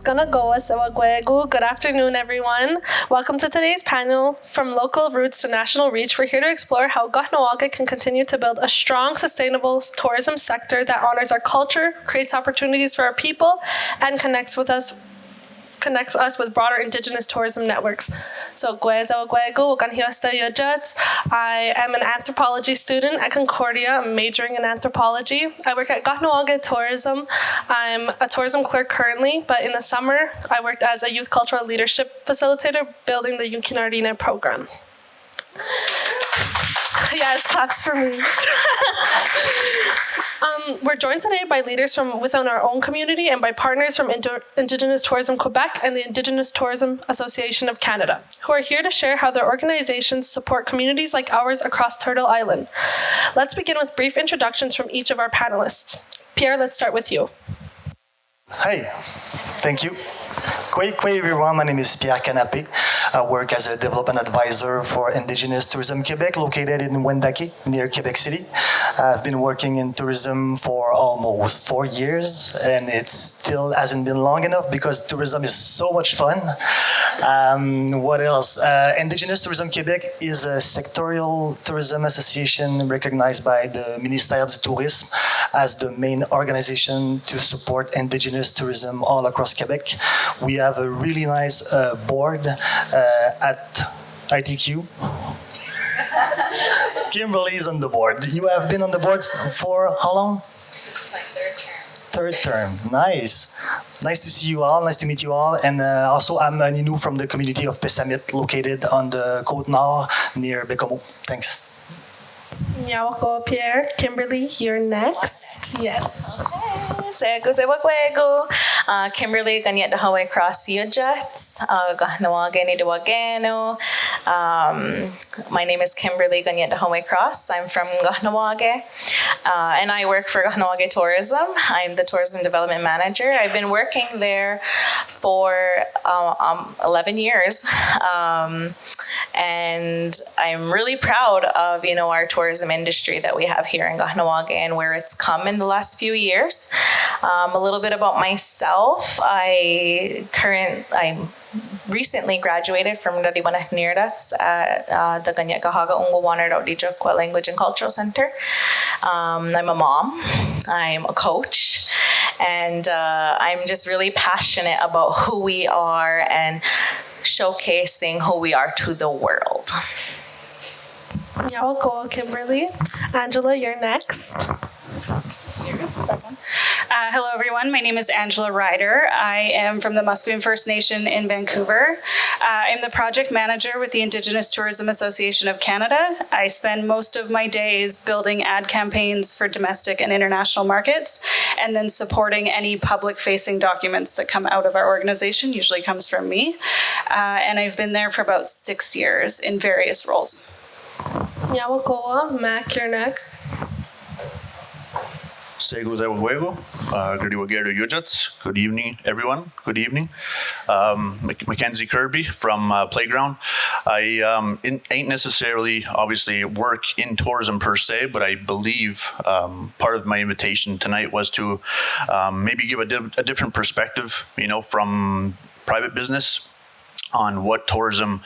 Good afternoon, everyone. Welcome to today's panel, From Local Roots to National Reach. We're here to explore how Kahnawà can continue to build a strong, sustainable tourism sector that honors our culture, creates opportunities for our people, and connects us with broader Indigenous tourism networks. So, I am an anthropology student at Concordia. I'm majoring in anthropology. I work at Kahnawà Tourism. I'm a tourism clerk currently, but in the summer, I worked as a youth cultural leadership facilitator building the Yukinardina program. Yes, claps for me. We're joined today by leaders from within our own community and by partners from Indigenous Tourism Quebec and the Indigenous Tourism Association of Canada, who are here to share how their organizations support communities like ours across Turtle Island. Let's begin with brief introductions from each of our panelists. Pierre, let's start with you. Hi, thank you. Kwei everyone, my name is Pierre Kanapé. I work as a development advisor for Indigenous Tourism Quebec, located in Wendake, near Quebec City. I've been working in tourism for almost 4 years, and it still hasn't been long enough because tourism is so much fun. What else? Indigenous Tourism Quebec is a sectorial tourism association recognized by the Ministère du Tourisme as the main organization to support Indigenous tourism all across Quebec. We have a really nice board at ITQ. Kimberly is on the board. You have been on the board for how long? This is my third term. Third term. Nice. Nice to see you all. Nice to meet you all. And also, I'm Ninou from the community of Pessamit, located on the Côte-Nord near Bécomo. Thanks. Nyawako, Pierre. Kimberly, you're next. Yes. Kimberly, Ganyet the Hawaii Cross Yujats, Kahnawà Gani de Wagano. My name is Kimberly Ganyet the Hawaii Cross. I'm from Kahnawà, and I work for Kahnawà Tourism. I'm the tourism development manager. I've been working there for 11 years. And I'm really proud of, our tourism industry that we have here in Kahnawà and where it's come in the last few years. A little bit about myself. I recently graduated from Tewatohnhi'saktha at the Kanyakahaga Ungwawanardao Language and Cultural Center. I'm a mom. I'm a coach. And I'm just really passionate about who we are and showcasing who we are to the world. Nyawako, Kimberly. Angela, you're next. Hello, everyone. My name is Angela Ryder. I am from the Musqueam First Nation in Vancouver. I'm the project manager with the Indigenous Tourism Association of Canada. I spend most of my days building ad campaigns for domestic and international markets, and then supporting any public-facing documents that come out of our organization, usually comes from me. And I've been there for about 6 years in various roles. Nyawakoa, Mac, you're next. Good evening, everyone. Good evening. Mackenzie Kirby from Playground. I ain't necessarily, obviously, work in tourism per se, but I believe part of my invitation tonight was to maybe give a different perspective, from private business on what tourism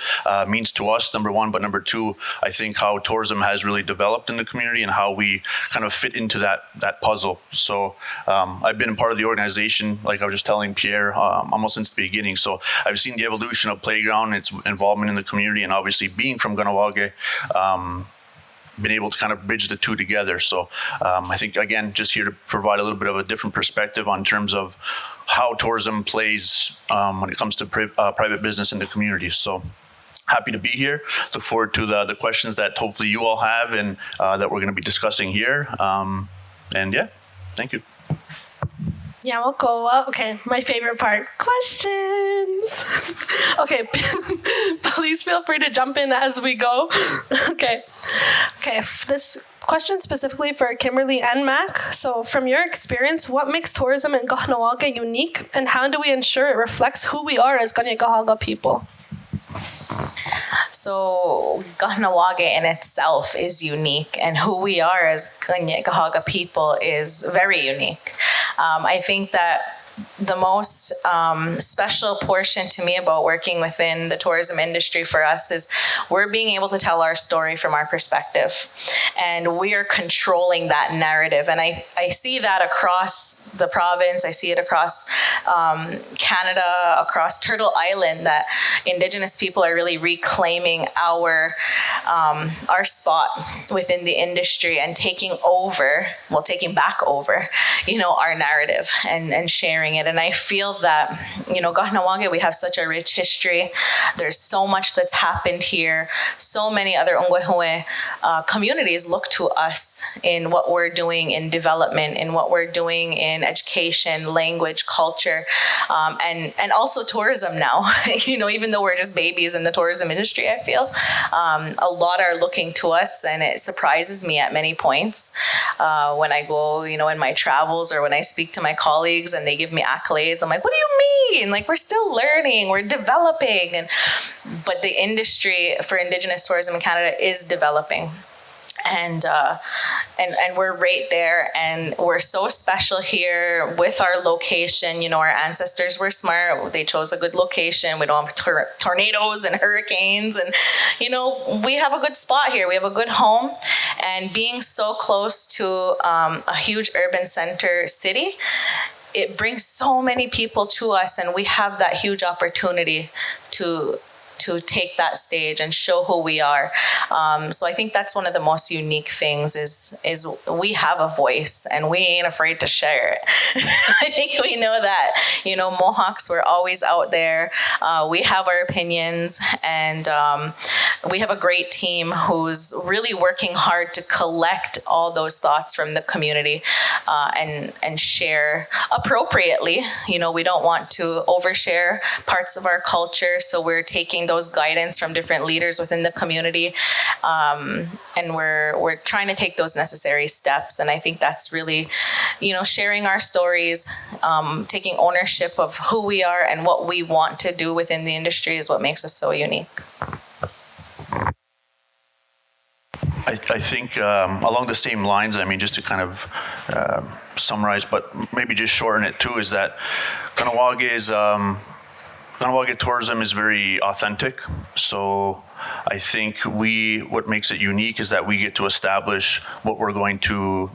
means to us, number one, but number two, I think how tourism has really developed in the community and how we kind of fit into that puzzle. So I've been a part of the organization, like I was just telling Pierre, almost since the beginning. So I've seen the evolution of Playground, its involvement in the community, and obviously being from Kahnawà, been able to kind of bridge the two together. So I think, again, just here to provide a little bit of a different perspective on terms of how tourism plays when it comes to private business in the community. So happy to be here. Look forward to the questions that hopefully you all have and that we're going to be discussing here. And yeah, thank you. Yeah, we'll go. Okay, my favorite part, questions. Okay, please feel free to jump in as we go. Okay, this question specifically for Kimberly and Mac. So from your experience, what makes tourism in Kahnawà unique, and how do we ensure it reflects who we are as Kanien'kehá:ka people? So Kahnawà in itself is unique, and who we are as Kanien'kehá:ka people is very unique. I think that the most special portion to me about working within the tourism industry for us is we're being able to tell our story from our perspective, and we are controlling that narrative. And I see that across the province. I see it across Canada, across Turtle Island, that Indigenous people are really reclaiming our spot within the industry and taking back over, our narrative and sharing it. And I feel that, Kahnawà, we have such a rich history. There's so much that's happened here. So many other Ungwehue communities look to us in what we're doing in development, in what we're doing in education, language, culture, and also tourism now. Even though we're just babies in the tourism industry, I feel a lot are looking to us, and it surprises me at many points when I go, in my travels or when I speak to my colleagues and they give me accolades. I'm like, what do you mean? Like, we're still learning, we're developing, but the industry for Indigenous tourism in Canada is developing. And we're right there, and we're so special here with our location. Our ancestors were smart. They chose a good location. We don't have tornadoes and hurricanes, and we have a good spot here. We have a good home, and being so close to a huge urban center city, it brings so many people to us, and we have that huge opportunity to take that stage and show who we are. So I think that's one of the most unique things is we have a voice, and we ain't afraid to share it. I think we know that. Mohawks, we're always out there. We have our opinions, and we have a great team who's really working hard to collect all those thoughts from the community and share appropriately. We don't want to overshare parts of our culture, so we're taking those guidance from different leaders within the community, and we're trying to take those necessary steps. And I think that's really, sharing our stories, taking ownership of who we are and what we want to do within the industry is what makes us so unique. I think along the same lines, just to kind of summarize, but maybe just shorten it too, is that Kahnawà tourism is very authentic. So I think what makes it unique is that we get to establish what we're going to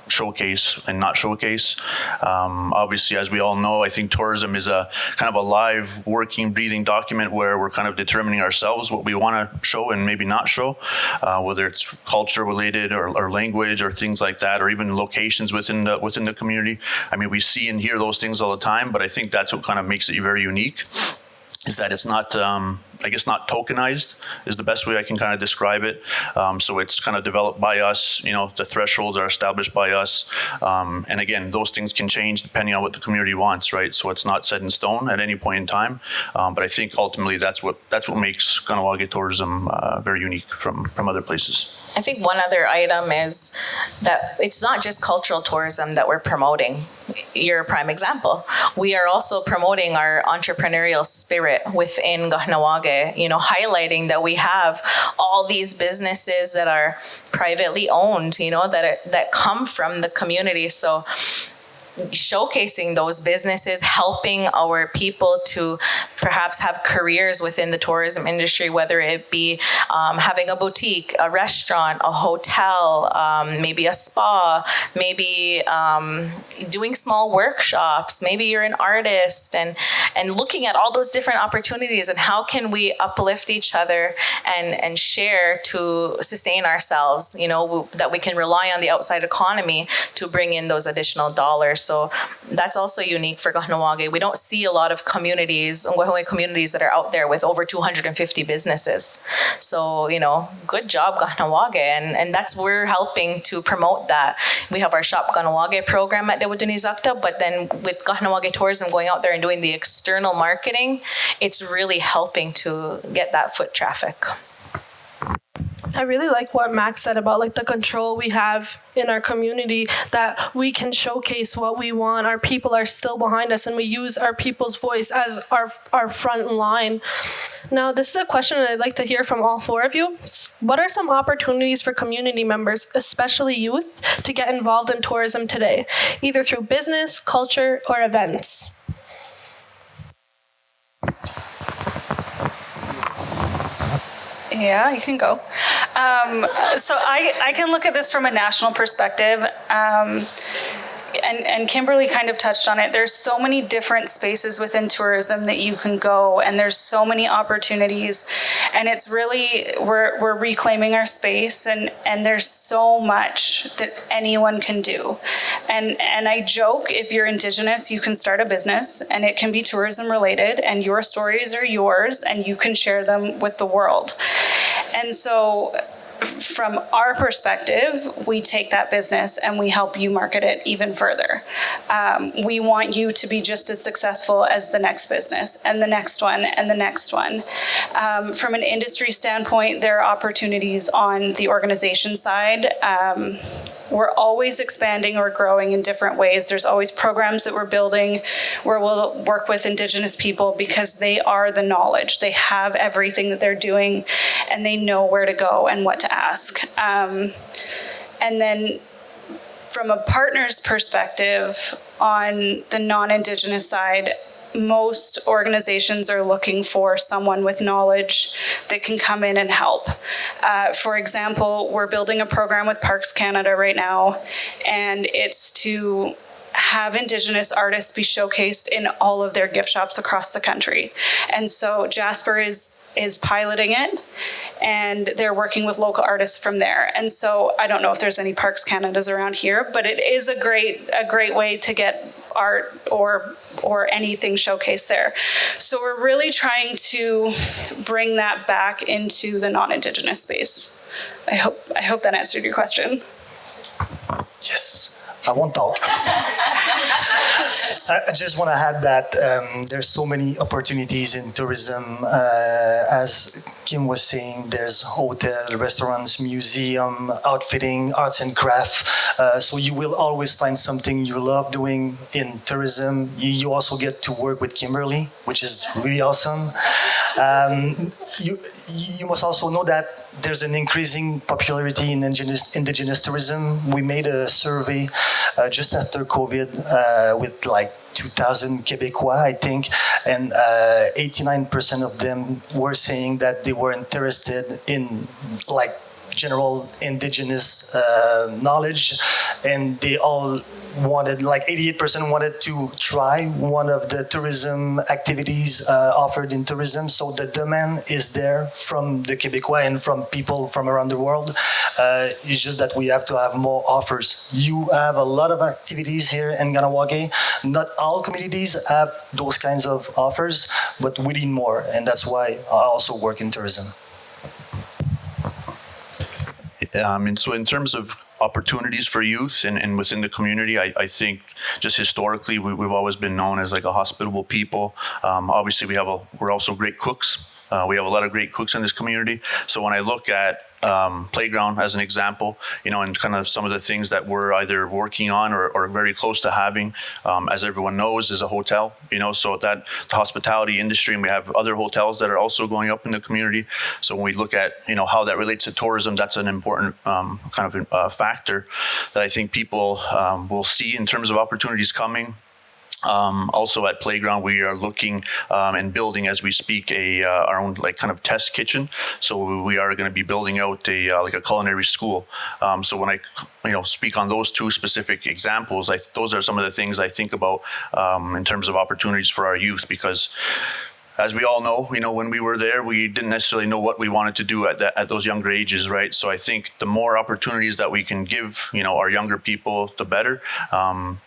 showcase and not showcase. Obviously, as we all know, I think tourism is a kind of a live, working, breathing document where we're kind of determining ourselves what we want to show and maybe not show, whether it's culture related or language or things like that, or even locations within the community. We see and hear those things all the time, but I think that's what kind of makes it very unique, is that it's not, not tokenized is the best way I can kind of describe it. So it's kind of developed by us, the thresholds are established by us. And again, those things can change depending on what the community wants, right? So it's not set in stone at any point in time. But I think ultimately that's what makes Kahnawà tourism very unique from other places. I think one other item is that it's not just cultural tourism that we're promoting. You're a prime example. We are also promoting our entrepreneurial spirit within Kahnawà, highlighting that we have all these businesses that are privately owned, that come from the community. So showcasing those businesses, helping our people to perhaps have careers within the tourism industry, whether it be having a boutique, a restaurant, a hotel, maybe a spa, maybe doing small workshops, maybe you're an artist, and looking at all those different opportunities and how can we uplift each other and share to sustain ourselves, that we can rely on the outside economy to bring in those additional dollars. So that's also unique for Kahnawà. We don't see a lot of communities, Ungwehue communities, that are out there with over 250 businesses. So, good job, Kahnawà. And that's, we're helping to promote that. We have our Shop Kahnawà program at Tewatohnhi'saktha, but then with Kahnawà Tourism going out there and doing the external marketing, it's really helping to get that foot traffic. I really like what Max said about like the control we have in our community, that we can showcase what we want. Our people are still behind us, and we use our people's voice as our front line. Now, this is a question that I'd like to hear from all four of you. What are some opportunities for community members, especially youth, to get involved in tourism today, either through business, culture, or events? Yeah, you can go. So I can look at this from a national perspective. And Kimberly kind of touched on it. There's so many different spaces within tourism that you can go, and there's so many opportunities. And it's really, we're reclaiming our space, and there's so much that anyone can do. And I joke, if you're Indigenous, you can start a business, and it can be tourism related, and your stories are yours, and you can share them with the world. And so, from our perspective, we take that business and we help you market it even further. We want you to be just as successful as the next business and the next one and the next one. From an industry standpoint, there are opportunities on the organization side. We're always expanding or growing in different ways. There's always programs that we're building where we'll work with Indigenous people because they are the knowledge. They have everything that they're doing, and they know where to go and what to ask. And then from a partner's perspective, on the non-Indigenous side, most organizations are looking for someone with knowledge that can come in and help. For example, we're building a program with Parks Canada right now, and it's to have Indigenous artists be showcased in all of their gift shops across the country. And so Jasper is piloting it, and they're working with local artists from there. And so I don't know if there's any Parks Canadas around here, but it is a great way to get art or anything showcased there. So we're really trying to bring that back into the non-Indigenous space. I hope that answered your question. Yes. I won't talk. I just want to add that there's so many opportunities in tourism. As Kim was saying, there's hotel, restaurants, museum, outfitting, arts and craft. So you will always find something you love doing in tourism. You also get to work with Kimberly, which is really awesome. You must also know that there's an increasing popularity in indigenous tourism. We made a survey just after COVID with like 2,000 Québécois, I think, and 89% of them were saying that they were interested in like general indigenous knowledge, and they all wanted, like 88% wanted to try one of the tourism activities offered in tourism. So the demand is there from the Québécois and from people from around the world. It's just that we have to have more offers. You have a lot of activities here in Kahnawà. Not all communities have those kinds of offers, but we need more, and that's why I also work in tourism. And so in terms of opportunities for youth and within the community, I think just historically we've always been known as like a hospitable people. Obviously we're also great cooks. We have a lot of great cooks in this community. So when I look at Playground as an example, and kind of some of the things that we're either working on or very close to having, as everyone knows, is a hotel, so that the hospitality industry, and we have other hotels that are also going up in the community. So when we look at, how that relates to tourism, that's an important kind of factor that I think people will see in terms of opportunities coming. Also at Playground, we are looking and building as we speak our own like kind of test kitchen. So we are going to be building out a culinary school. So when I speak on those two specific examples, those are some of the things I think about in terms of opportunities for our youth, because as we all know, when we were there, we didn't necessarily know what we wanted to do at those younger ages, right? So I think the more opportunities that we can give, our younger people, the better.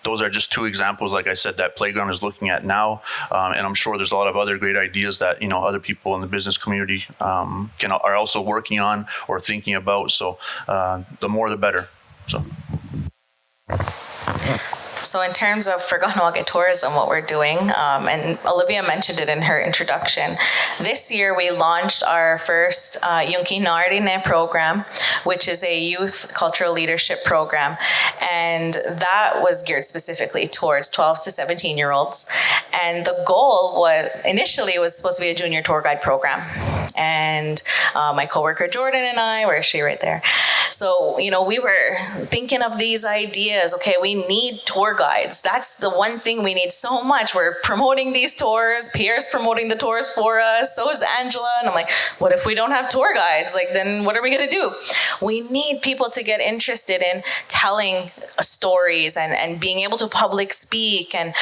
Those are just two examples, like I said, that Playground is looking at now. And I'm sure there's a lot of other great ideas that, other people in the business community are also working on or thinking about. So the more, the better. So in terms of for Kahnawà tourism, what we're doing, and Olivia mentioned it in her introduction, this year we launched our first Yunki Nardine program, which is a youth cultural leadership program. And that was geared specifically towards 12 to 17-year-olds. And the goal was, initially it was supposed to be a junior tour guide program. And my coworker Jordan and I, where is she? Right there. So, you know, we were thinking of these ideas. Okay, we need tour guides. That's the one thing we need so much. We're promoting these tours. Pierre's promoting the tours for us. So is Angela. And I'm like, what if we don't have tour guides? Like, then what are we going to do? We need people to get interested in telling stories and being able to public speak and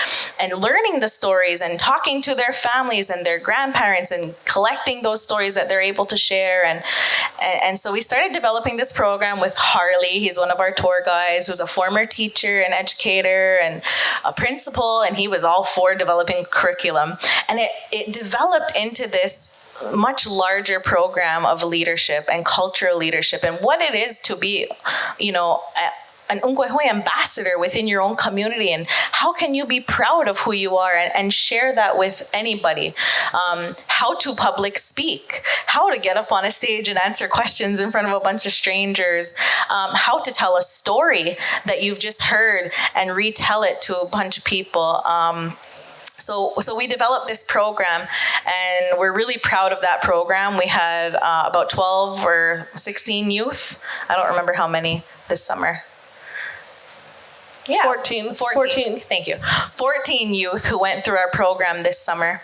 learning the stories and talking to their families and their grandparents and collecting those stories that they're able to share. And so we started developing this program with Harley. He's one of our tour guides who's a former teacher and educator and a principal, and he was all for developing curriculum. And it developed into this much larger program of leadership and cultural leadership and what it is to be, you know, an Ungwehui ambassador within your own community, and how can you be proud of who you are and share that with anybody. How to public speak, how to get up on a stage and answer questions in front of a bunch of strangers, how to tell a story that you've just heard and retell it to a bunch of people. So we developed this program, and we're really proud of that program. We had about 12 or 16 youth. I don't remember how many this summer. Yeah, 14. Thank you. 14 youth who went through our program this summer,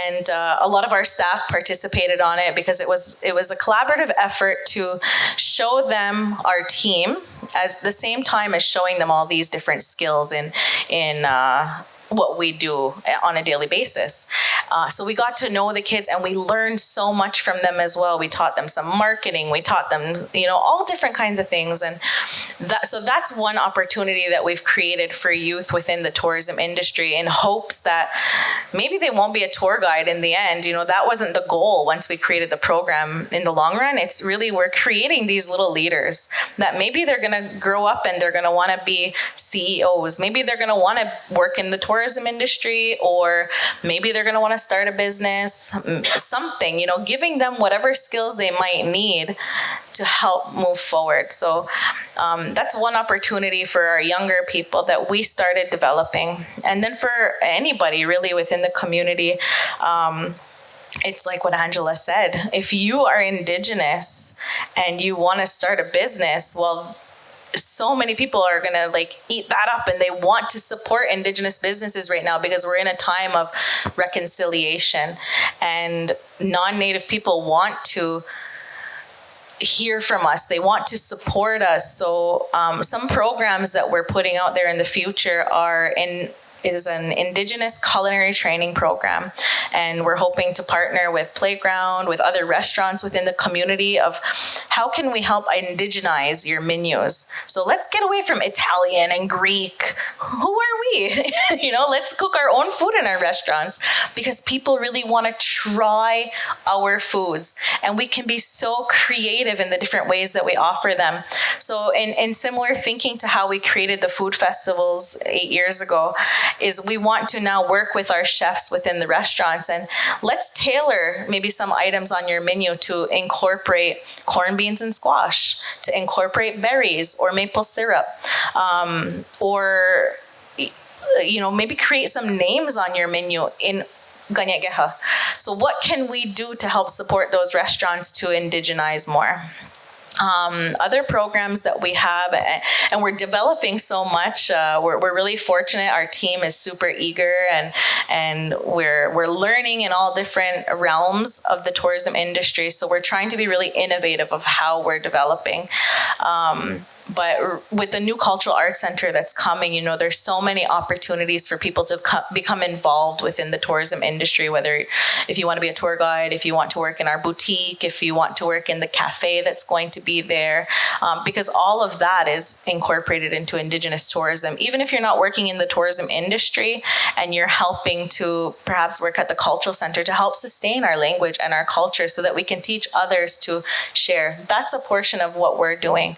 and a lot of our staff participated on it because it was a collaborative effort to show them our team at the same time as showing them all these different skills in what we do on a daily basis. So we got to know the kids, and we learned so much from them as well. We taught them some marketing. We taught them, you know, all different kinds of things. And so that's one opportunity that we've created for youth within the tourism industry, in hopes that maybe they won't be a tour guide in the end. You know, that wasn't the goal once we created the program in the long run. It's really, we're creating these little leaders that maybe they're going to grow up and they're going to want to be CEOs. Maybe they're going to want to work in the tourism industry, or maybe they're going to want to start a business, something, you know, giving them whatever skills they might need to help move forward. So that's one opportunity for our younger people that we started developing. And then for anybody really within the community, it's like what Angela said. If you are Indigenous and you want to start a business, well, so many people are going to like eat that up, and they want to support Indigenous businesses right now because we're in a time of reconciliation, and non-Native people want to hear from us. They want to support us. So some programs that we're putting out there in the future is an Indigenous culinary training program. And we're hoping to partner with Playground, with other restaurants within the community of how can we help indigenize your menus? So let's get away from Italian and Greek. Who are we? You know, let's cook our own food in our restaurants because people really want to try our foods. And we can be so creative in the different ways that we offer them. So in similar thinking to how we created the food festivals 8 years ago, is we want to now work with our chefs within the restaurants, and let's tailor maybe some items on your menu to incorporate corned beans and squash, to incorporate berries or maple syrup, or, you know, maybe create some names on your menu in Ganyaggeha. So what can we do to help support those restaurants to indigenize more? Other programs that we have, and we're developing so much. We're really fortunate. Our team is super eager, and we're learning in all different realms of the tourism industry. So we're trying to be really innovative of how we're developing. But with the new cultural arts center that's coming, you know, there's so many opportunities for people to become involved within the tourism industry, whether if you want to be a tour guide, if you want to work in our boutique, if you want to work in the cafe that's going to be there, because all of that is incorporated into Indigenous tourism. Even if you're not working in the tourism industry and you're helping to perhaps work at the cultural center to help sustain our language and our culture so that we can teach others to share, that's a portion of what we're doing.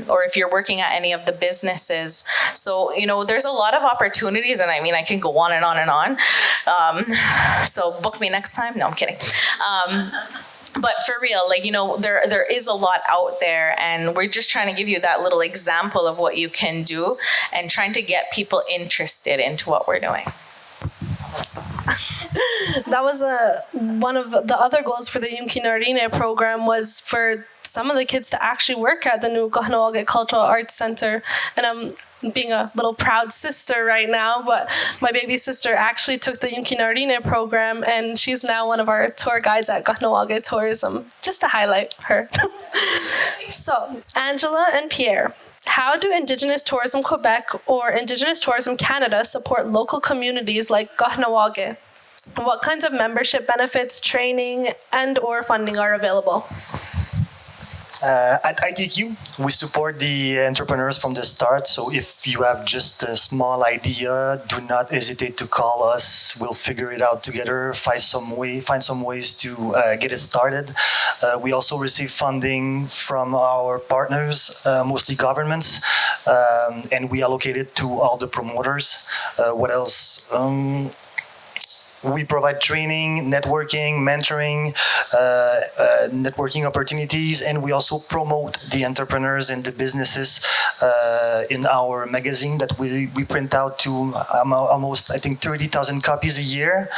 or if you're working at any of the businesses. So, there's a lot of opportunities, and I mean, I can go on and on and on. So book me next time. No, I'm kidding. But for real, there is a lot out there, and we're just trying to give you that little example of what you can do and trying to get people interested into what we're doing. That was one of the other goals for the Yumkinarine program, was for some of the kids to actually work at the new Kahnawà Cultural Arts Center. And I'm being a little proud sister right now, but my baby sister actually took the Yumkinarine program, and she's now one of our tour guides at Kahnawà Tourism, just to highlight her. So, Angela and Pierre, how do Indigenous Tourism Quebec or Indigenous Tourism Canada support local communities like Kahnawà? What kinds of membership benefits, training, and or funding are available? At ITQ, we support the entrepreneurs from the start. So if you have just a small idea, do not hesitate to call us. We'll figure it out together, find some ways to get it started. We also receive funding from our partners, mostly governments, and we allocate it to all the promoters. What else? We provide training, networking, mentoring, networking opportunities, and we also promote the entrepreneurs and the businesses in our magazine that we print out to almost, I think, 30,000 copies a year.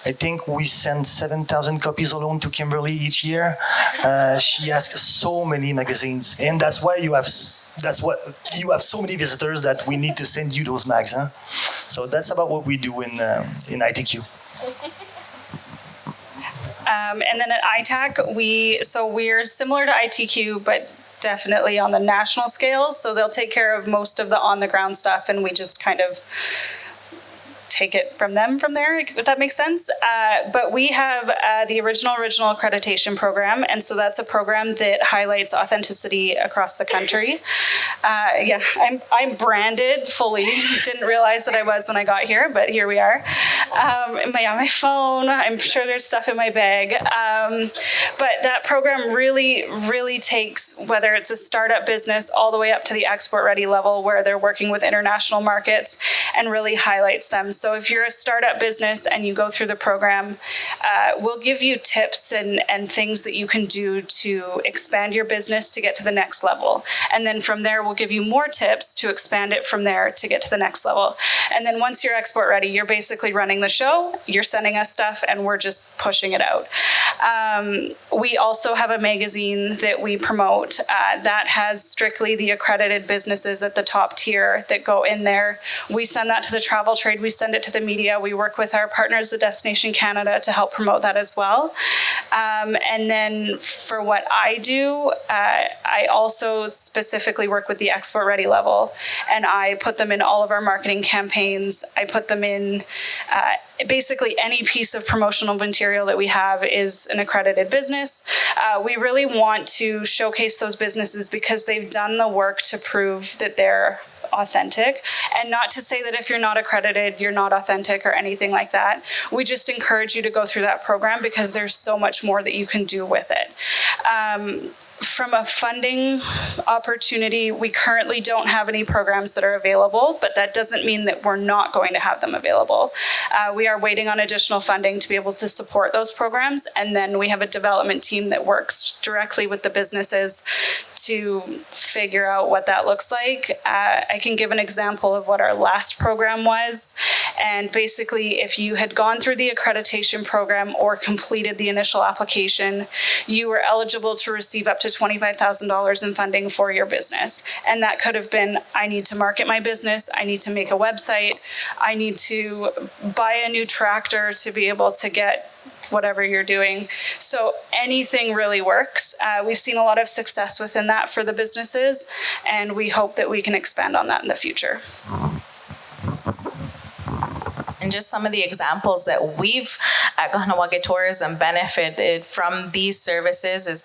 I think we send 7,000 copies alone to Kimberly each year. She asks so many magazines, and that's why you have so many visitors that we need to send you those mags. Huh? So that's about what we do in ITQ. And then at ITAC, we're similar to ITQ, but definitely on the national scale. So they'll take care of most of the on-the-ground stuff, and we just kind of take it from there, if that makes sense. But we have the original accreditation program, and so that's a program that highlights authenticity across the country. I'm branded fully. Didn't realize that I was when I got here, but here we are. My phone, I'm sure there's stuff in my bag. But that program really takes, whether it's a startup business all the way up to the export ready level where they're working with international markets, and really highlights them. So if you're a startup business and you go through the program, we'll give you tips and things that you can do to expand your business to get to the next level. And then from there, we'll give you more tips to expand it from there to get to the next level. And then once you're export ready, you're basically running the show, you're sending us stuff, and we're just pushing it out. We also have a magazine that we promote that has strictly the accredited businesses at the top tier that go in there. We send that to the travel trade, we send it to the media. We work with our partners, the Destination Canada, to help promote that as well. And then for what I do, I also specifically work with the export ready level, and I put them in all of our marketing campaigns. I put them in basically any piece of promotional material that we have is an accredited business. We really want to showcase those businesses because they've done the work to prove that they're authentic, and not to say that if you're not accredited, you're not authentic or anything like that. We just encourage you to go through that program because there's so much more that you can do with it. From a funding opportunity, we currently don't have any programs that are available, but that doesn't mean that we're not going to have them available. We are waiting on additional funding to be able to support those programs, and then we have a development team that works directly with the businesses to figure out what that looks like. I can give an example of what our last program was, and basically if you had gone through the accreditation program or completed the initial application, you were eligible to receive up to $25,000 in funding for your business. And that could have been, I need to market my business, I need to make a website, I need to buy a new tractor to be able to get whatever you're doing. So anything really works. We've seen a lot of success within that for the businesses, and we hope that we can expand on that in the future. And just some of the examples that we've at Kahnawà Tourism benefited from these services is,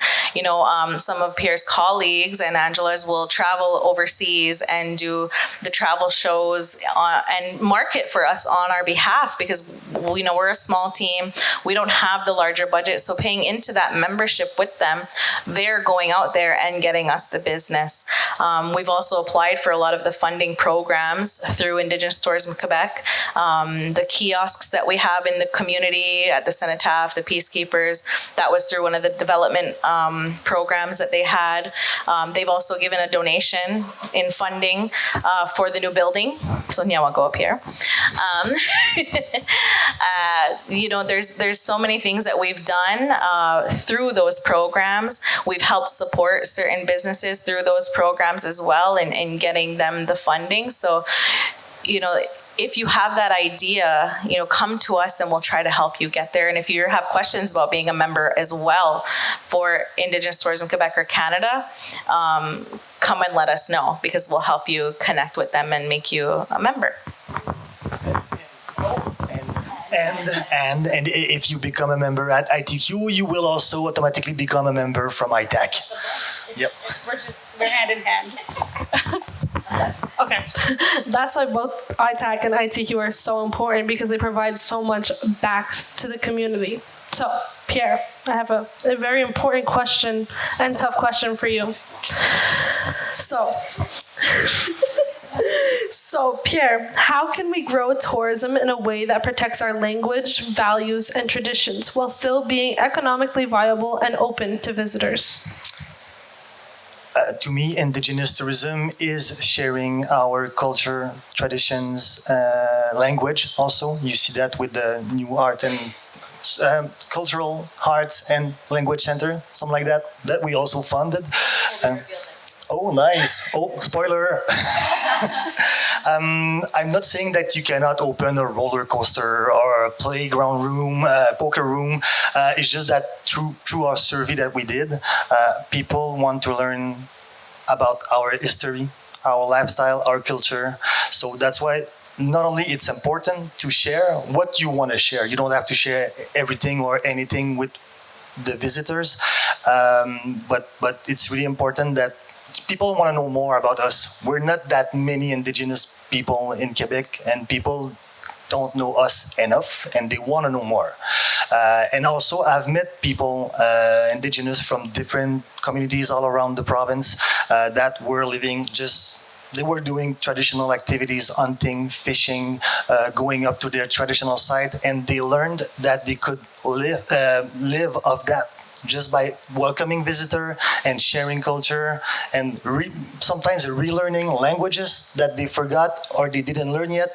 some of Pierre's colleagues and Angela's will travel overseas and do the travel shows and market for us on our behalf because we're a small team. We don't have the larger budget. So paying into that membership with them, they're going out there and getting us the business. We've also applied for a lot of the funding programs through Indigenous Tourism Quebec. The kiosks that we have in the community at the Cenotaph, the Peacekeepers, that was through one of the development programs that they had. They've also given a donation in funding for the new building. So Nyawa, go up here. There's so many things that we've done through those programs. We've helped support certain businesses through those programs as well in getting them the funding. So, if you have that idea, come to us and we'll try to help you get there. And if you have questions about being a member as well for Indigenous Tourism Quebec or Canada, come and let us know, because we'll help you connect with them and make you a member. And if you become a member at ITQ, you will also automatically become a member from ITAC. Yep. We're hand in hand. Okay, that's why both ITAC and ITQ are so important, because they provide so much back to the community. So, Pierre, I have a very important question and tough question for you. So, Pierre, how can we grow tourism in a way that protects our language, values, and traditions while still being economically viable and open to visitors? To me, Indigenous tourism is sharing our culture, traditions, language also. You see that with the new art and cultural arts and language center, something like that we also funded. Oh, nice. Oh, spoiler. I'm not saying that you cannot open a roller coaster or a playground room, poker room. It's just that through our survey that we did, people want to learn about our history, our lifestyle, our culture. So that's why not only it's important to share what you want to share. You don't have to share everything or anything with the visitors, but it's really important that people want to know more about us. We're not that many Indigenous people in Quebec, and people don't know us enough, and they want to know more. And also, I've met people, Indigenous from different communities all around the province, that were living they were doing traditional activities, hunting, fishing, going up to their traditional site, and they learned that they could live of that, just by welcoming visitor and sharing culture, and sometimes relearning languages that they forgot or they didn't learn yet.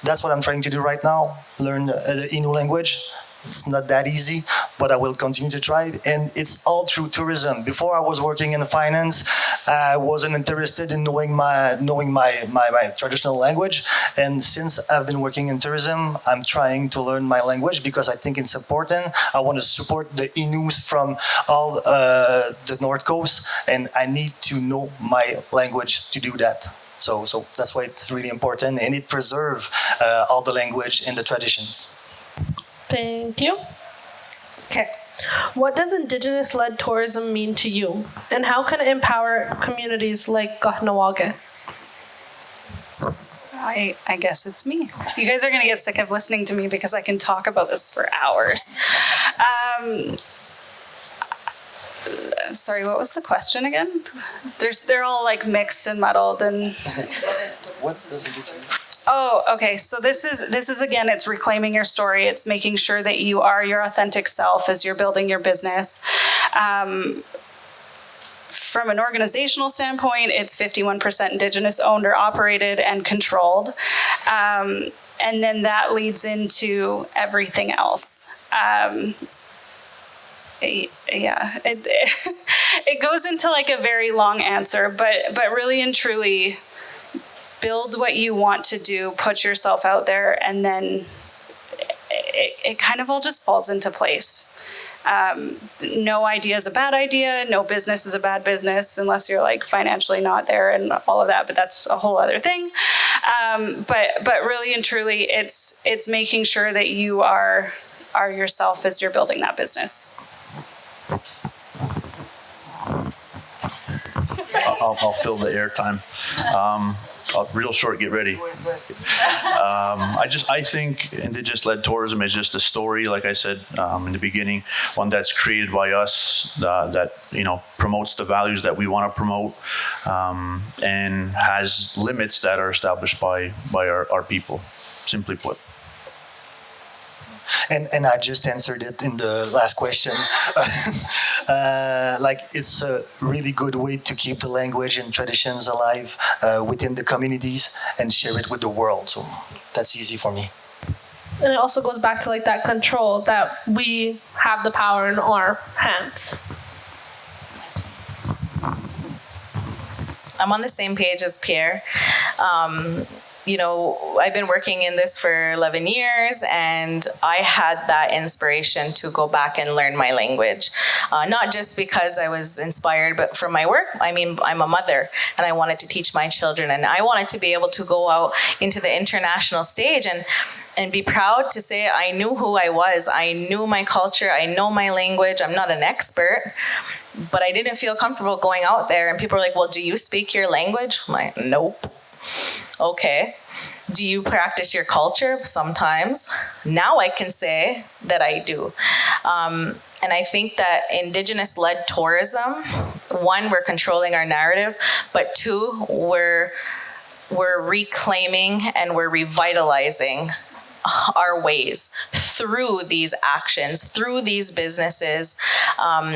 That's what I'm trying to do right now, learn the Innu language. It's not that easy, but I will continue to try. And it's all through tourism. Before I was working in finance, I wasn't interested in knowing my traditional language. And since I've been working in tourism, I'm trying to learn my language because I think it's important. I want to support the Innus from all the North Coast, and I need to know my language to do that. So that's why it's really important, and it preserves all the language and the traditions. Thank you. Okay. What does Indigenous-led tourism mean to you? And how can it empower communities like Kahnawà? I guess it's me. You guys are going to get sick of listening to me because I can talk about this for hours. Sorry, what was the question again? They're all like mixed and muddled and... What does Indigenous... Oh, okay. So this is again, it's reclaiming your story. It's making sure that you are your authentic self as you're building your business. From an organizational standpoint, it's 51% Indigenous owned or operated and controlled. And then that leads into everything else. It goes into like a very long answer, but really and truly, build what you want to do, put yourself out there, and then it kind of all just falls into place. No idea is a bad idea. No business is a bad business unless you're like financially not there and all of that, but that's a whole other thing. But really and truly, it's making sure that you are yourself as you're building that business. I'll fill the airtime. real short, get ready. I think Indigenous-led tourism is just a story, like I said in the beginning, one that's created by us that promotes the values that we want to promote and has limits that are established by our people, simply put. And I just answered it in the last question. It's a really good way to keep the language and traditions alive within the communities and share it with the world. So that's easy for me. And it also goes back to like that control that we have the power in our hands. I'm on the same page as Pierre. I've been working in this for 11 years, and I had that inspiration to go back and learn my language. Not just because I was inspired, but from my work. I mean, I'm a mother, and I wanted to teach my children, and I wanted to be able to go out into the international stage and be proud to say I knew who I was. I knew my culture. I know my language. I'm not an expert, but I didn't feel comfortable going out there, and people were like, well, do you speak your language? I'm like, nope. Okay. Do you practice your culture? Sometimes. Now I can say that I do. And I think that Indigenous-led tourism, one, we're controlling our narrative, but two, we're reclaiming and we're revitalizing our ways through these actions, through these businesses,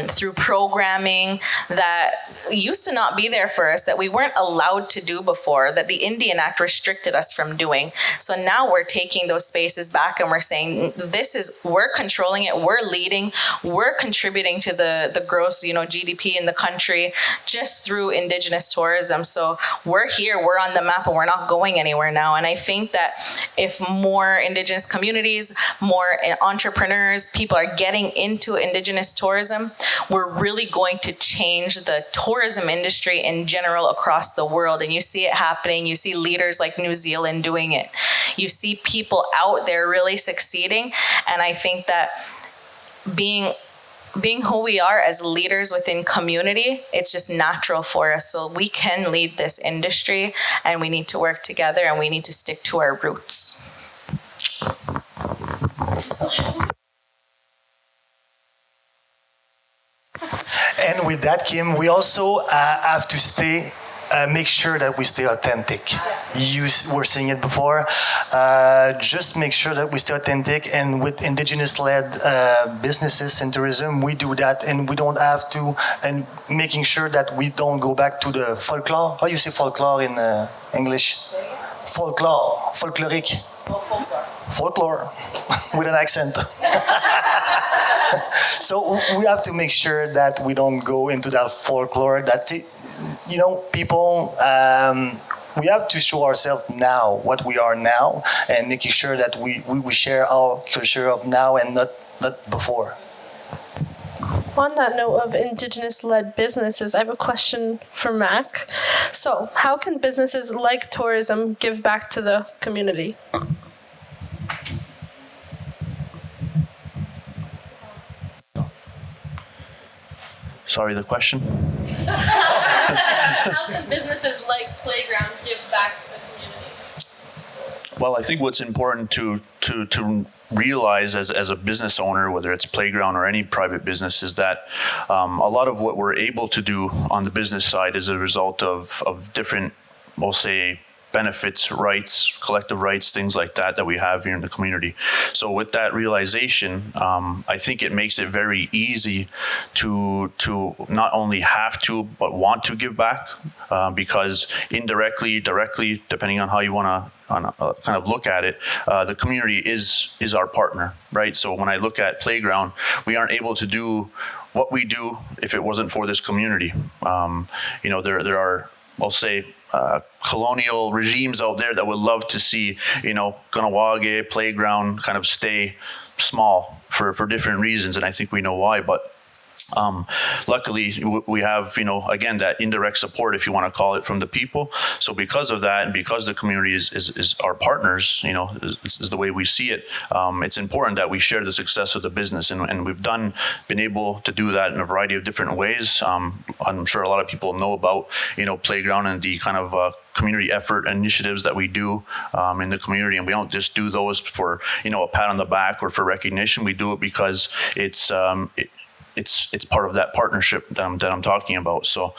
through programming that used to not be there for us, that we weren't allowed to do before, that the Indian Act restricted us from doing. So now we're taking those spaces back and we're saying, we're controlling it, we're leading, we're contributing to the gross, GDP in the country just through Indigenous tourism. So we're here, we're on the map, and we're not going anywhere now. And I think that if more Indigenous communities, more entrepreneurs, people are getting into Indigenous tourism, we're really going to change the tourism industry in general across the world. And you see it happening. You see leaders like New Zealand doing it. You see people out there really succeeding. And I think that being who we are as leaders within community, it's just natural for us. So we can lead this industry, and we need to work together, and we need to stick to our roots. And with that, Kim, we also have to make sure that we stay authentic. You were saying it before. Just make sure that we stay authentic. And with Indigenous-led businesses and tourism, we do that, and we don't have to. And making sure that we don't go back to the folklore. How you say folklore in English? Folklore, folklorique. Folklore with an accent. So we have to make sure that we don't go into that folklore that, people, we have to show ourselves now, what we are now, and making sure that we share our culture of now and not before. On that note of Indigenous-led businesses, I have a question for Mac. So, how can businesses like tourism give back to the community? Sorry, the question? How can businesses like Playground give back to the community? Well, I think what's important to realize as a business owner, whether it's Playground or any private business, is that a lot of what we're able to do on the business side is a result of different, we'll say, benefits, rights, collective rights, things like that we have here in the community. So with that realization, I think it makes it very easy to not only have to, but want to give back, because indirectly, directly, depending on how you want to kind of look at it, the community is our partner, right? So when I look at Playground, we aren't able to do what we do if it wasn't for this community. There are, I'll say, colonial regimes out there that would love to see, Kahnawà, Playground kind of stay small for different reasons, and I think we know why. But luckily, we have, again, that indirect support, if you want to call it, from the people. So because of that, and because the community is our partners, is the way we see it, it's important that we share the success of the business. And we've been able to do that in a variety of different ways. I'm sure a lot of people know about, Playground and the kind of community effort initiatives that we do in the community, and we don't just do those for a pat on the back or for recognition. We do it because it's part of that partnership that I'm talking about. So.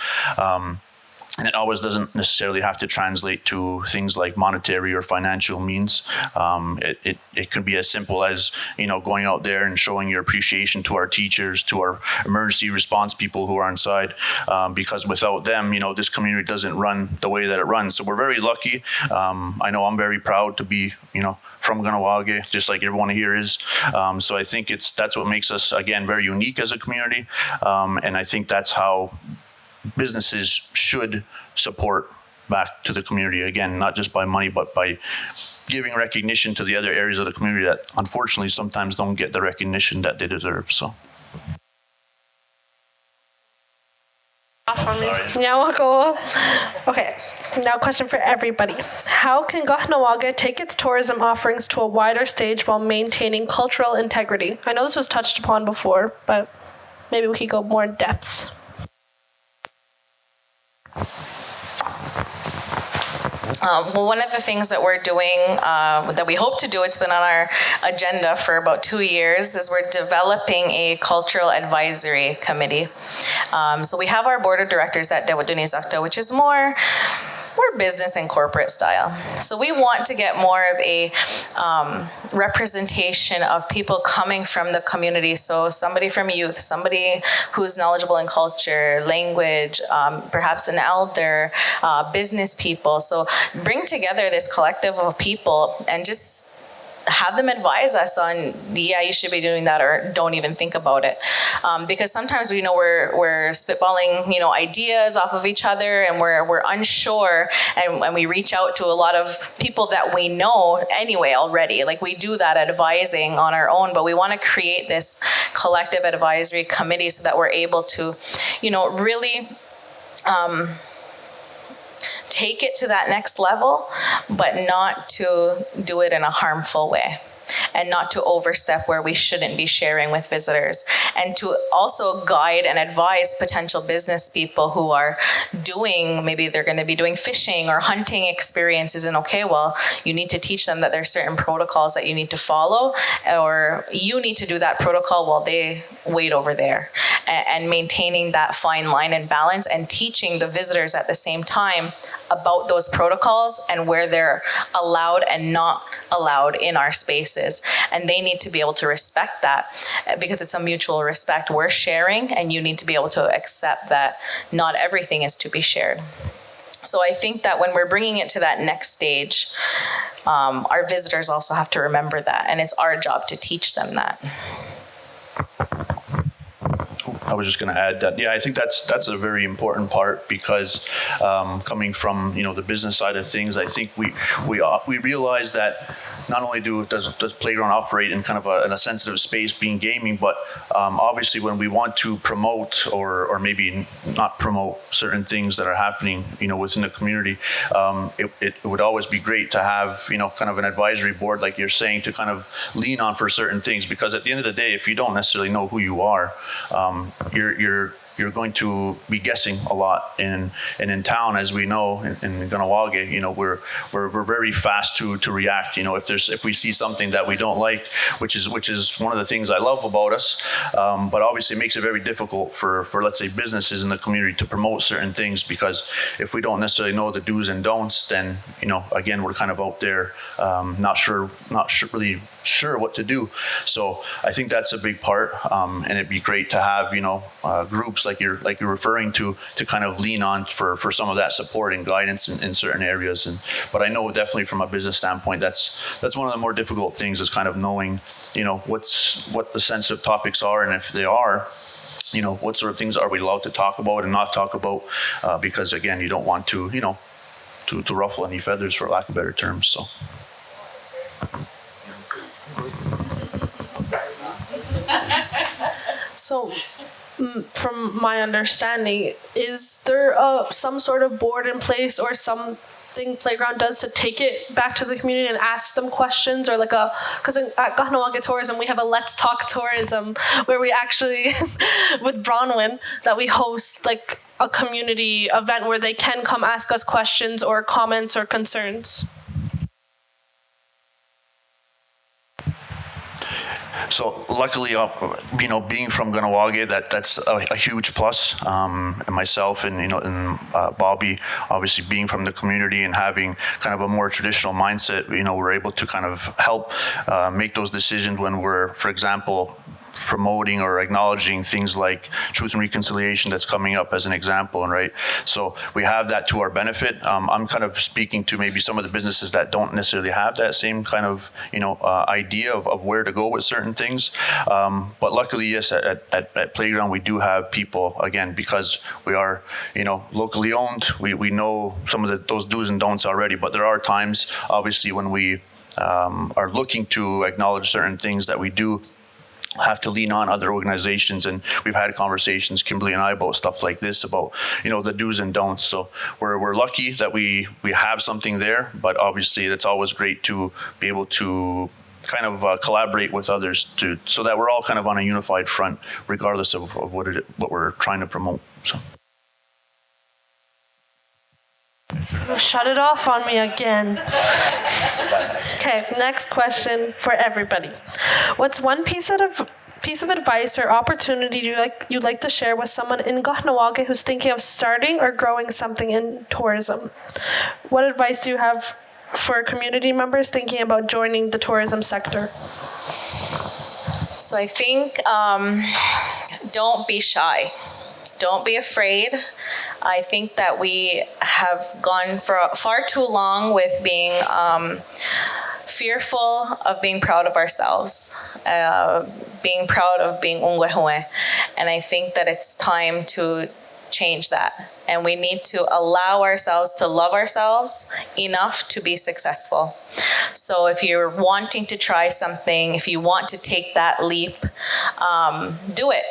And it always doesn't necessarily have to translate to things like monetary or financial means. It can be as simple as, going out there and showing your appreciation to our teachers, to our emergency response people who are on site, because without them, this community doesn't run the way that it runs. So we're very lucky. I know I'm very proud to be, from Kahnawà, just like everyone here is. So I think that's what makes us, again, very unique as a community. And I think that's how businesses should support back to the community, again, not just by money, but by giving recognition to the other areas of the community that unfortunately sometimes don't get the recognition that they deserve. So. Okay, now question for everybody. How can Kahnawà take its tourism offerings to a wider stage while maintaining cultural integrity? I know this was touched upon before, but maybe we could go more in depth. Well, one of the things that we're doing, that we hope to do, it's been on our agenda for about 2 years, is we're developing a cultural advisory committee. So we have our board of directors at Tewatohnhi'saktha, which is more business and corporate style. So we want to get more of a representation of people coming from the community. So somebody from youth, somebody who's knowledgeable in culture, language, perhaps an elder, business people. So bring together this collective of people and just have them advise us on, yeah, you should be doing that, or don't even think about it. Because sometimes we're spitballing, ideas off of each other, and we're unsure, and we reach out to a lot of people that we know anyway already. Like, we do that advising on our own, but we want to create this collective advisory committee so that we're able to, really take it to that next level, but not to do it in a harmful way, and not to overstep where we shouldn't be sharing with visitors, and to also guide and advise potential business people who are maybe they're going to be doing fishing or hunting experiences, and you need to teach them that there's certain protocols that you need to follow, or you need to do that protocol while they wait over there, and maintaining that fine line and balance, and teaching the visitors at the same time about those protocols and where they're allowed and not allowed in our spaces. And they need to be able to respect that, because it's a mutual respect. We're sharing, and you need to be able to accept that not everything is to be shared. So I think that when we're bringing it to that next stage, our visitors also have to remember that, and it's our job to teach them that. I was just going to add that, I think that's a very important part, because coming from the business side of things, I think we realize that not only does Playground operate in kind of in a sensitive space, being gaming, but obviously when we want to promote or maybe not promote certain things that are happening within the community, it would always be great to have kind of an advisory board, like you're saying, to kind of lean on for certain things, because at the end of the day, if you don't necessarily know who you are, you're going to be guessing a lot. And in town, as we know, in Kahnawà, we're very fast to react. If we see something that we don't like, which is one of the things I love about us. But obviously it makes it very difficult for let's say businesses in the community to promote certain things, because if we don't necessarily know the do's and don'ts, then again, we're kind of out there not really sure what to do. So I think that's a big part, and it'd be great to have groups like you're referring to kind of lean on for some of that support and guidance in certain areas. But I know definitely from a business standpoint, that's one of the more difficult things, is kind of knowing what the sensitive topics are, and if they are, what sort of things are we allowed to talk about and not talk about, because again, you don't want to to ruffle any feathers, for lack of better terms. So. So, from my understanding, is there some sort of board in place or something Playground does to take it back to the community and ask them questions, or because at Kahnawà Tourism we have a Let's Talk Tourism where we actually with Bronwyn that we host a community event where they can come ask us questions or comments or concerns? So luckily, being from Kahnawà, that's a huge plus. And myself and Bobby, obviously being from the community and having kind of a more traditional mindset, we're able to kind of help make those decisions when we're, for example, promoting or acknowledging things like truth and reconciliation that's coming up as an example, and right. So we have that to our benefit. I'm kind of speaking to maybe some of the businesses that don't necessarily have that same kind of idea of where to go with certain things. But luckily, yes, at Playground we do have people, again, because we are locally owned. We know some of those do's and don'ts already. But there are times, obviously, when we are looking to acknowledge certain things that we do have to lean on other organizations, and we've had conversations, Kimberly and I, about stuff like this, about the do's and don'ts. So we're lucky that we have something there, but obviously it's always great to be able to kind of collaborate with others so that we're all kind of on a unified front, regardless of what we're trying to promote. So. Shut it off on me again. Okay, next question for everybody. What's one piece of advice or opportunity you'd like to share with someone in Kahnawà who's thinking of starting or growing something in tourism? What advice do you have for community members thinking about joining the tourism sector? So I think don't be shy. Don't be afraid. I think that we have gone for far too long with being fearful of being proud of ourselves, being proud of being ungwehue. And I think that it's time to change that. And we need to allow ourselves to love ourselves enough to be successful. So if you're wanting to try something, if you want to take that leap, do it.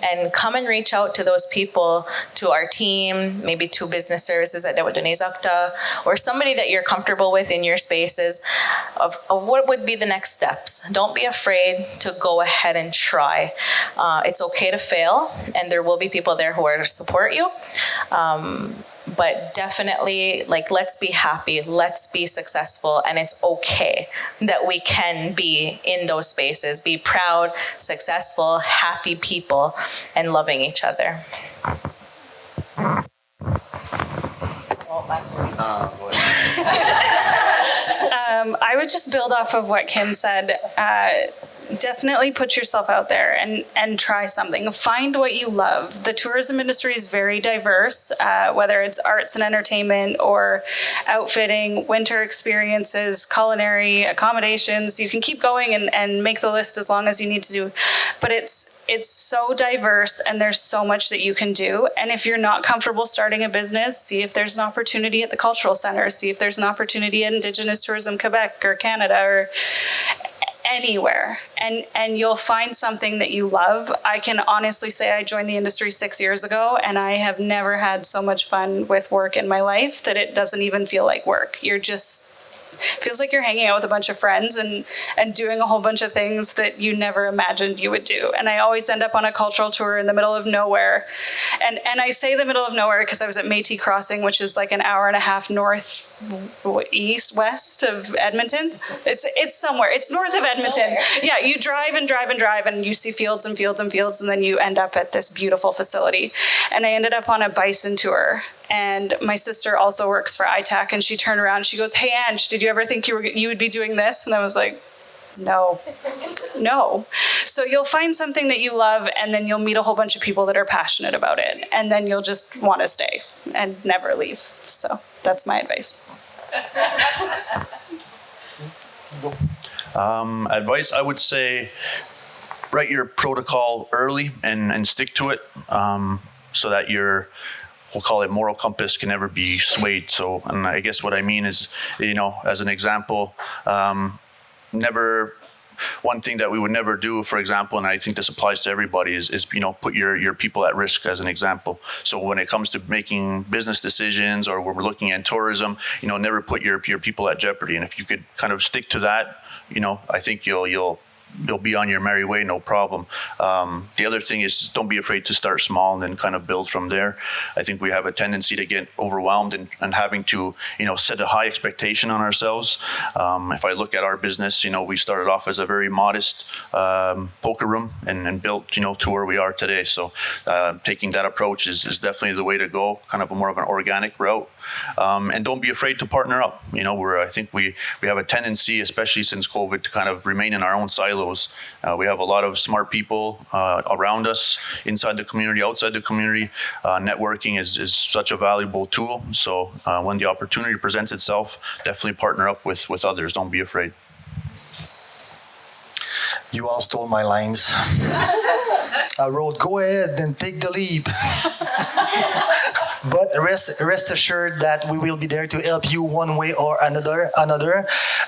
And come and reach out to those people, to our team, maybe to business services at Tewatohnhi'saktha, or somebody that you're comfortable with in your spaces of what would be the next steps. Don't be afraid to go ahead and try. It's okay to fail, and there will be people there who are to support you. But definitely, let's be happy, let's be successful, and it's okay that we can be in those spaces, be proud, successful, happy people, and loving each other. I would just build off of what Kim said. Definitely put yourself out there and try something. Find what you love. The tourism industry is very diverse, whether it's arts and entertainment or outfitting, winter experiences, culinary, accommodations. You can keep going and make the list as long as you need to do. But it's so diverse, and there's so much that you can do. And if you're not comfortable starting a business, see if there's an opportunity at the cultural center. See if there's an opportunity at Indigenous Tourism Quebec or Canada or anywhere, and you'll find something that you love. I can honestly say I joined the industry 6 years ago, and I have never had so much fun with work in my life that it doesn't even feel like work. Feels like you're hanging out with a bunch of friends and doing a whole bunch of things that you never imagined you would do. And I always end up on a cultural tour in the middle of nowhere. And I say the middle of nowhere because I was at Métis Crossing, which is like an hour and a half west of Edmonton. It's somewhere. It's north of Edmonton. Yeah, you drive and drive and drive, and you see fields and fields and fields, and then you end up at this beautiful facility. And I ended up on a bison tour. And my sister also works for ITAC, and she turned around and she goes, "Hey, Ange, did you ever think you would be doing this?" And I was like, no. So you'll find something that you love, and then you'll meet a whole bunch of people that are passionate about it, and then you'll just want to stay and never leave. So that's my advice. Advice, I would say, write your protocol early and stick to it, so that we'll call it moral compass can never be swayed. So, and I guess what I mean is, as an example, one thing that we would never do, for example, and I think this applies to everybody, is put your people at risk, as an example. So when it comes to making business decisions, or when we're looking at tourism, never put your people at jeopardy. And if you could kind of stick to that, I think you'll you'll be on your merry way, no problem. The other thing is don't be afraid to start small and then kind of build from there. I think we have a tendency to get overwhelmed and having to, set a high expectation on ourselves. If I look at our business, we started off as a very modest poker room and built, to where we are today. So taking that approach is definitely the way to go, kind of more of an organic route. And don't be afraid to partner up. I think we have a tendency, especially since COVID, to kind of remain in our own silos. We have a lot of smart people around us, inside the community, outside the community. Networking is such a valuable tool. So when the opportunity presents itself, definitely partner up with others. Don't be afraid. You all stole my lines. I wrote, go ahead and take the leap. But rest assured that we will be there to help you one way or another.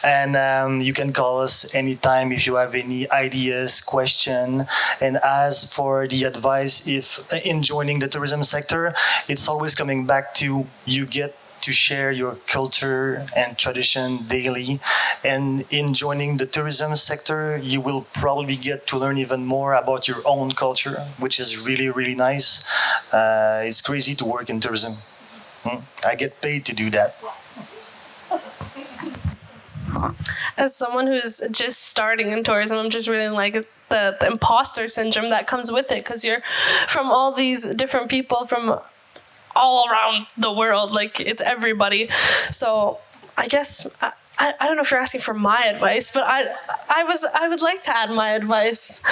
And you can call us anytime if you have any ideas, question. And as for the advice, if in joining the tourism sector, it's always coming back to you get to share your culture and tradition daily. And in joining the tourism sector, you will probably get to learn even more about your own culture, which is really, really nice. It's crazy to work in tourism. I get paid to do that. As someone who's just starting in tourism, I'm just really like the imposter syndrome that comes with it, because you're from all these different people from all around the world, like it's everybody. So I guess I don't know if you're asking for my advice, but I would like to add my advice.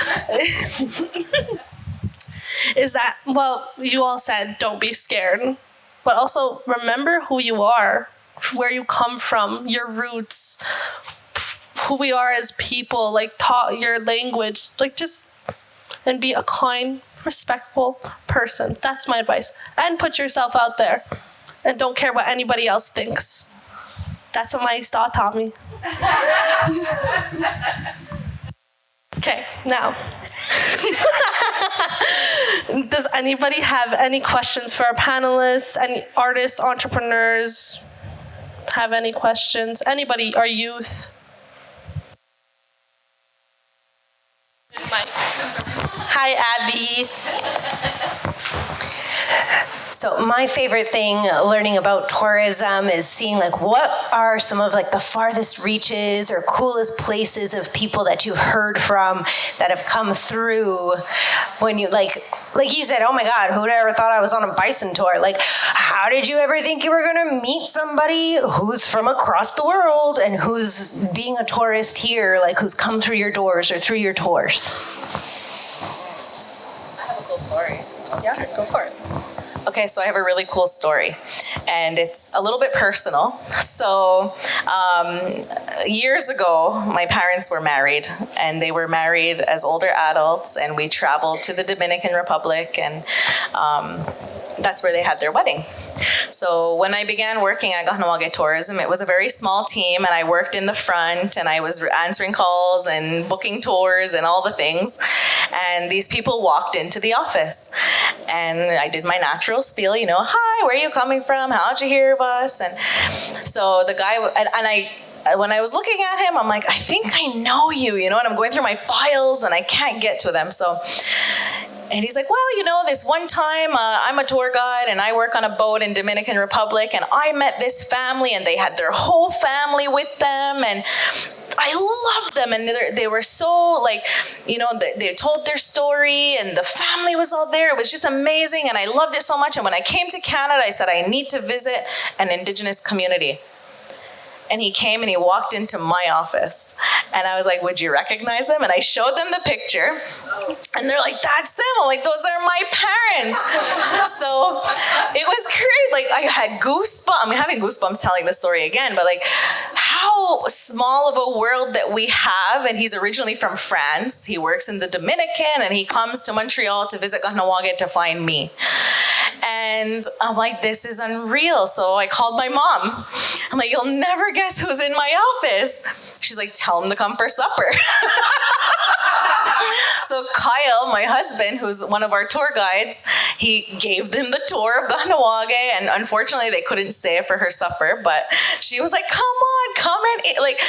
Is that, well, you all said don't be scared, but also remember who you are, where you come from, your roots, who we are as people, like your language, like just, and be a kind, respectful person. That's my advice. And put yourself out there. And don't care what anybody else thinks. That's what my star taught me. Okay, now. Does anybody have any questions for our panelists? Any artists, entrepreneurs have any questions? Anybody, our youth? Hi, Abby. So my favorite thing learning about tourism is seeing like what are some of like the farthest reaches or coolest places of people that you heard from that have come through when you like you said, oh my God, who'd ever thought I was on a bison tour? Like, how did you ever think you were gonna meet somebody who's from across the world and who's being a tourist here, like who's come through your doors or through your tours? I have a cool story. Yeah, go for it. Okay, so I have a really cool story, and it's a little bit personal. So years ago, my parents were married, and they were married as older adults, and we traveled to the Dominican Republic, and that's where they had their wedding. So when I began working at Kahnawà Tourism, it was a very small team, and I worked in the front, and I was answering calls and booking tours and all the things. And these people walked into the office, and I did my natural spiel, hi, where are you coming from? How'd you hear of us? And so the guy, when I was looking at him, I'm like, I think I know you, and I'm going through my files and I can't get to them. And he's like, well, this one time I'm a tour guide and I work on a boat in Dominican Republic, and I met this family and they had their whole family with them, and I loved them, and they were so they told their story and the family was all there. It was just amazing, and I loved it so much. And when I came to Canada, I said, I need to visit an Indigenous community. And he came and he walked into my office, and I was like, would you recognize them? And I showed them the picture, and they're like, that's them. I'm like, those are my parents. So it was great. Like, I had goosebumps. I'm having goosebumps telling the story again, but like how small of a world that we have. And he's originally from France. He works in the Dominican, and he comes to Montreal to visit Kahnawà to find me. And I'm like, this is unreal. So I called my mom. I'm like, you'll never guess who's in my office. She's like, tell him to come for supper. So Kyle, my husband, who's one of our tour guides, he gave them the tour of Kahnawà, and unfortunately they couldn't stay for her supper, but she was like, come on, come and eat. Like,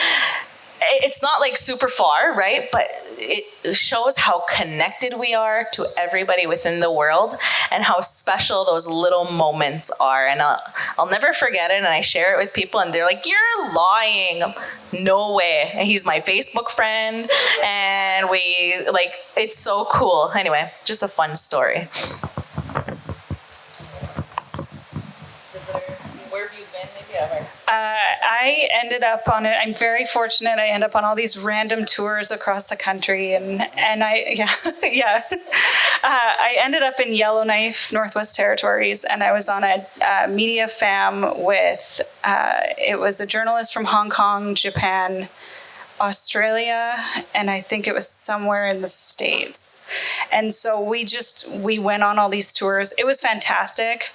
it's not like super far, right? But it shows how connected we are to everybody within the world and how special those little moments are. And I'll never forget it. And I share it with people and they're like, "You're lying." No way. And he's my Facebook friend. And it's so cool. Anyway, just a fun story. Where have you been, maybe ever? I ended up on it. I'm very fortunate. I end up on all these random tours across the country, and I ended up in Yellowknife, Northwest Territories, and I was on a media fam with. It was a journalist from Hong Kong, Japan, Australia, and I think it was somewhere in the States. And so we went on all these tours. It was fantastic.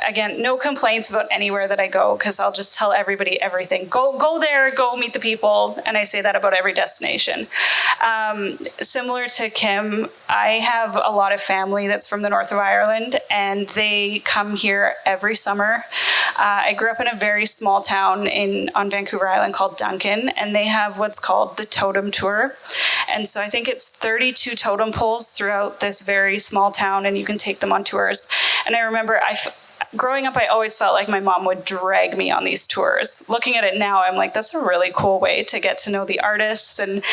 Again, no complaints about anywhere that I go, because I'll just tell everybody everything. Go there, go meet the people. And I say that about every destination. Similar to Kim, I have a lot of family that's from the north of Ireland, and they come here every summer. I grew up in a very small town on Vancouver Island called Duncan, and they have what's called the Totem Tour. And so I think it's 32 totem poles throughout this very small town, and you can take them on tours. And I remember growing up, I always felt like my mom would drag me on these tours. Looking at it now, I'm like, that's a really cool way to get to know the artists and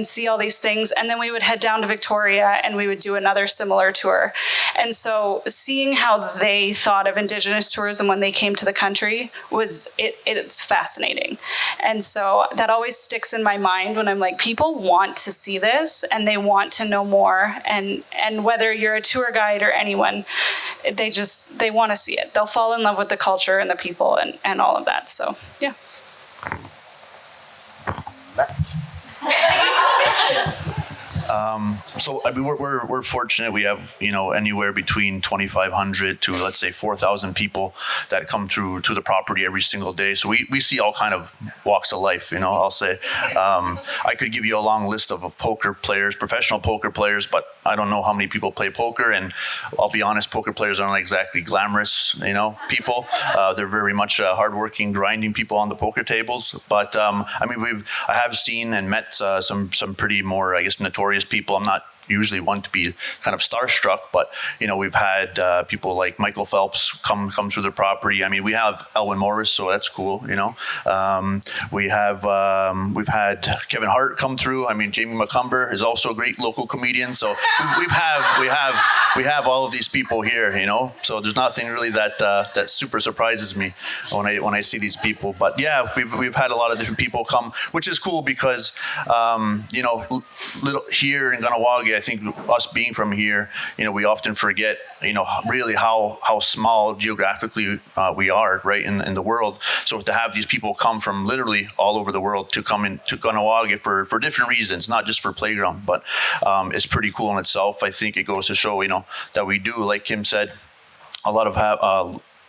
see all these things. And then we would head down to Victoria and we would do another similar tour. And so seeing how they thought of Indigenous tourism when they came to the country it's fascinating. And so that always sticks in my mind when I'm like, people want to see this and they want to know more. And whether you're a tour guide or anyone, they want to see it. They'll fall in love with the culture and the people and all of that. So, yeah. We're fortunate. We have anywhere between 2,500 to, let's say, 4,000 people that come through to the property every single day. So we see all kind of walks of life. I'll say I could give you a long list of poker players, professional poker players, but I don't know how many people play poker. And I'll be honest, poker players aren't exactly glamorous, people. They're very much hardworking, grinding people on the poker tables. But I have seen and met some pretty more, I guess, notorious people. I'm not usually one to be kind of starstruck, but we've had people like Michael Phelps come through the property. I mean, we have Elwin Morris, so that's cool. We've had Kevin Hart come through. I mean, Jamie McCumber is also a great local comedian. So we have all of these people here. So there's nothing really that super surprises me when I see these people. But yeah, we've had a lot of different people come, which is cool because little here in Kahnawà, I think us being from here, we often forget, really how small geographically we are, right, in the world. So to have these people come from literally all over the world to come into Kahnawà for different reasons, not just for playground, but it's pretty cool in itself. I think it goes to show, that we do, like Kim said, a lot of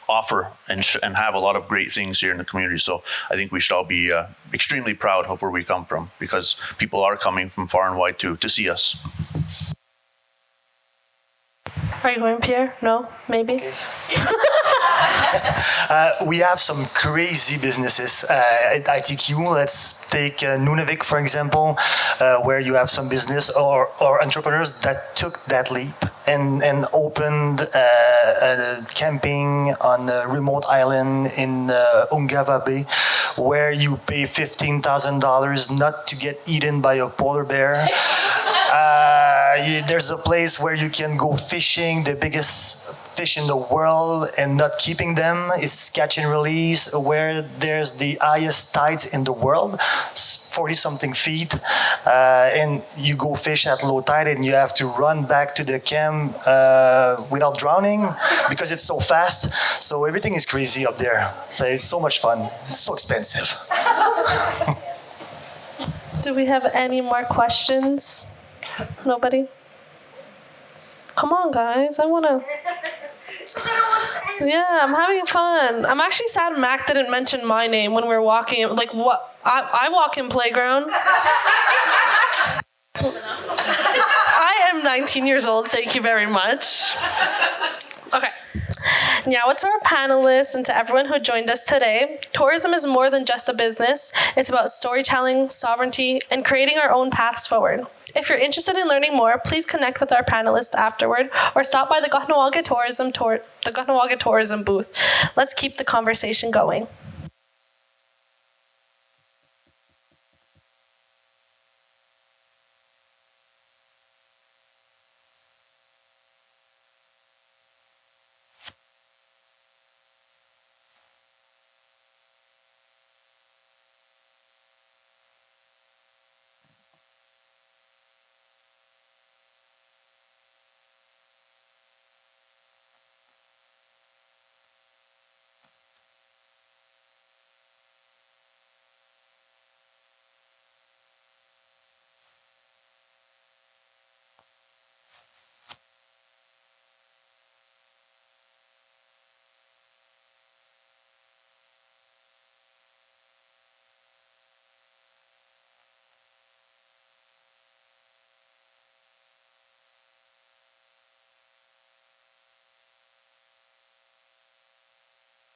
offer and have a lot of great things here in the community. So I think we should all be extremely proud of where we come from, because people are coming from far and wide to see us. Are you going, Pierre? No? Maybe? Okay. We have some crazy businesses at ITQ. Let's take Nunavik, for example, where you have some business or entrepreneurs that took that leap and opened a camping on a remote island in Ungava Bay, where you pay $15,000 not to get eaten by a polar bear. There's a place where you can go fishing, the biggest fish in the world, and not keeping them. It's catch and release, where there's the highest tides in the world, 40-something feet, and you go fish at low tide and you have to run back to the camp without drowning because it's so fast. So everything is crazy up there. So it's so much fun. It's so expensive. Do we have any more questions? Nobody? Come on, guys. I want to... Yeah, I'm having fun. I'm actually sad Mac didn't mention my name when we were walking. Like, what? I walk in playground. I am 19 years old. Thank you very much. Okay. Nyawa to our panelists and to everyone who joined us today. Tourism is more than just a business. It's about storytelling, sovereignty, and creating our own paths forward. If you're interested in learning more, please connect with our panelists afterward or stop by the Kahnawà Tourism booth. Let's keep the conversation going.